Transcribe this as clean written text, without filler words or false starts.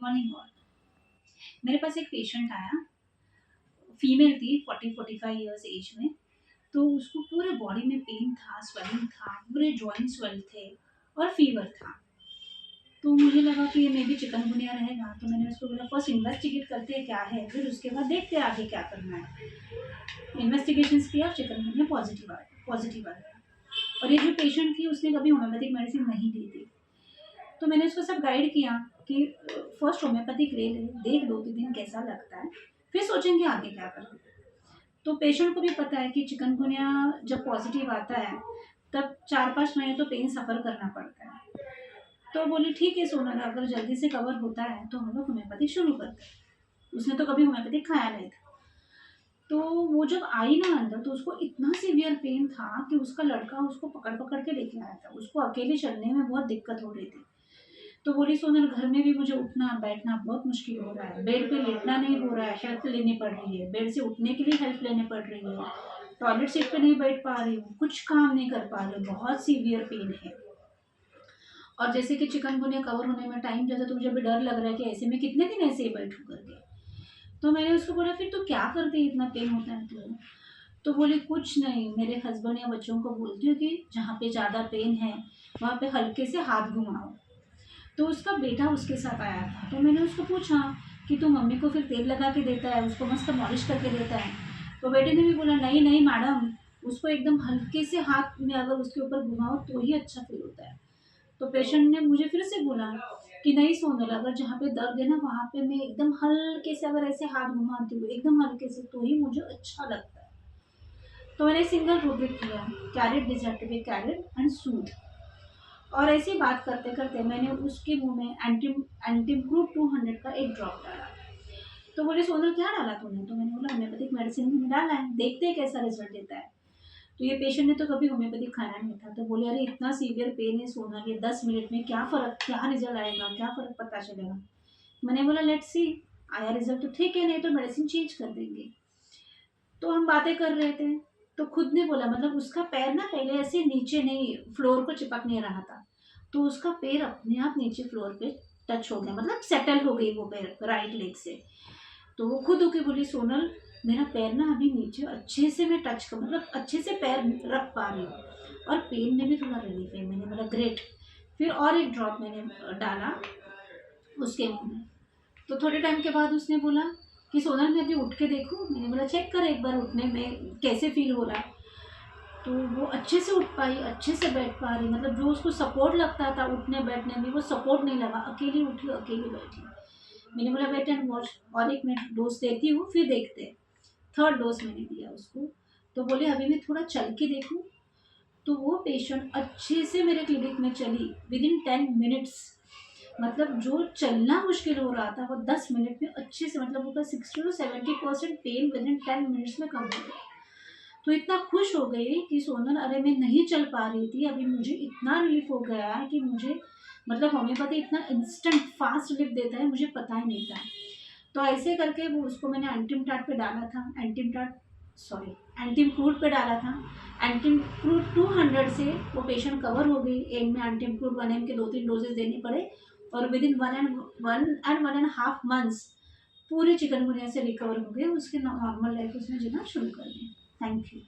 Morning all. मेरे पास एक patient आया, फीमेल थी 40-45 इयर्स एज में। तो उसको पूरे बॉडी में पेन था, स्वेलिंग था, पूरे जॉइंट स्वेल थे और फीवर था। तो मुझे लगा कि ये मे बी चिकनगुनिया रहेगा, तो मैंने उसको बोला फर्स्ट इन्वेस्टिगेट करते हैं क्या है, फिर उसके बाद देखते हैं आगे क्या करना है। इन्वेस्टिगेशंस किया, चिकनगुनिया पॉजिटिव आ गया। और ये जो पेशेंट थी उसने कभी होम्योपैथिक मेडिसिन नहीं ली थी। तो मैंने उसको सब गाइड किया कि फर्स्ट होम्योपैथिक ले ले, देख 2-3 दिन कैसा लगता है, फिर सोचेंगे आगे क्या करना। तो पेशेंट को भी पता है कि चिकनगुनिया जब पॉजिटिव आता है तब 4-5 महीने तो पेन सफ़र करना पड़ता है। तो बोली ठीक है सोनल, अगर जल्दी से कवर होता है तो हम लोग होम्योपैथिक शुरू करते हैं। उसने तो कभी होम्योपैथिक खाया नहीं था। तो वो जब आई ना अंदर तो उसको इतना सीवियर पेन था कि उसका लड़का उसको पकड़-पकड़ के लेके आया था। उसको अकेले चलने में बहुत दिक्कत हो रही थी। तो बोली सोनल, घर में भी मुझे उठना-बैठना बहुत मुश्किल हो रहा है। बेड पे लेटना नहीं हो रहा है, हेल्प लेनी पड़ रही है। बेड से उठने के लिए हेल्प लेनी पड़ रही है। टॉयलेट सीट पे नहीं बैठ पा रही हूँ, कुछ काम नहीं कर पा रही हूँ, बहुत सीवियर पेन है। और जैसे कि चिकनगुनिया कवर होने में टाइम जाता है तो मुझे अभी डर लग रहा है कि ऐसे में कितने दिन ऐसे ही बैठूँ करके। तो मैंने उसको बोला फिर तू क्या करती है, इतना पेन होता है तो बोली कुछ नहीं, मेरे हस्बैंड या बच्चों को बोलती हूँ कि जहाँ पे ज़्यादा पेन है वहाँ पे हल्के से हाथ घुमाओ। तो उसका बेटा उसके साथ आया था। तो मैंने उसको पूछा कि तू मम्मी को फिर तेल लगा के देता है, उसको मस्त मॉलिश करके देता है? तो बेटे ने भी बोला नहीं नहीं मैडम, उसको एकदम हल्के से हाथ में अगर उसके ऊपर घुमाओ तो ही अच्छा फील होता है। तो पेशेंट ने मुझे फिर से बोला कि नहीं सोनल, अगर जहाँ पे दर्द है ना वहाँ पे मैं एकदम हल्के से अगर ऐसे हाथ घुमाती हूँ एकदम हल्के से तो ही मुझे अच्छा लगता है। तो मैंने सिंगल रूब्रिक किया, कैरेट डिजर्टिव कैरेट एंड सूद। और ऐसी बात करते करते मैंने उसके मुंह में एंटीम्क्रूट 200 का एक ड्रॉप डाला। तो बोले सोनल क्या डाला तूने? तो मैंने बोला होम्योपैथिक मेडिसिन में डाला है, देखते हैं कैसा रिजल्ट देता है। तो ये पेशेंट ने तो कभी होम्योपैथिक खाया नहीं था। तो बोले अरे इतना सीवियर पेन है सोनल, ये 10 मिनट में क्या फ़र्क, क्या रिजल्ट आएगा, क्या फ़र्क पता चलेगा। मैंने बोला लेट्स सी, आया रिजल्ट तो ठीक है, नहीं तो मेडिसिन चेंज कर देंगे। तो हम बातें कर रहे थे तो खुद ने बोला, मतलब उसका पैर ना पहले ऐसे नीचे नहीं, फ्लोर को चिपक नहीं रहा था। तो उसका पैर अपने आप नीचे फ्लोर पे टच हो गया, मतलब सेटल हो गई वो पैर राइट लेग से। तो वो खुद होके बोली सोनल, मेरा पैर ना अभी नीचे अच्छे से मैं टच कर, मतलब अच्छे से पैर रख पा रही हूँ और पेन में भी थोड़ा रिलीफ है। मैंने बोला ग्रेट। फिर और एक ड्रॉप मैंने डाला उसके मुंह में। तो थोड़े टाइम के बाद उसने बोला कि सोनल मैं अभी उठ के देखूँ? मैंने बोला चेक कर एक बार उठने में कैसे फील हो रहा है। तो वो अच्छे से उठ पाई, अच्छे से बैठ पा रही, मतलब जो उसको सपोर्ट लगता था उठने बैठने में वो सपोर्ट नहीं लगा, अकेली उठी अकेली बैठी। मैंने बोला वेट एंड वॉच, और एक मिनट डोज देती हूँ फिर देखते हैं। थर्ड डोज मैंने दिया उसको। तो बोले अभी मैं थोड़ा चल के देखूँ? तो वो पेशेंट अच्छे से मेरे क्लिनिक में चली विदिन 10 मिनट्स। मतलब जो चलना मुश्किल हो रहा था वो 10 मिनट में अच्छे से, मतलब उसका 60-70% पेन विदिन 10 मिनट्स में कम हो गया। तो इतना खुश हो गई कि सोनल अरे मैं नहीं चल पा रही थी, अभी मुझे इतना रिलीफ हो गया है कि मुझे, मतलब होम्योपैथी इतना इंस्टेंट फास्ट रिलीफ देता है मुझे पता ही नहीं था। तो ऐसे करके वो उसको मैंने एंटीमटाट पे डाला था, एंटीम्क्रूट पे डाला था। एंटीम्क्रूट 200 से वो पेशेंट कवर हो गई। एक में एंटीम्क्रूट 1 ml के 2-3 डोजेस देने पड़े और विदिन 1.5 मंथ्स पूरे चिकनगुनिया से रिकवर हो गए। उसकी नॉर्मल लाइफ उसने जीना शुरू कर दी। Thank you.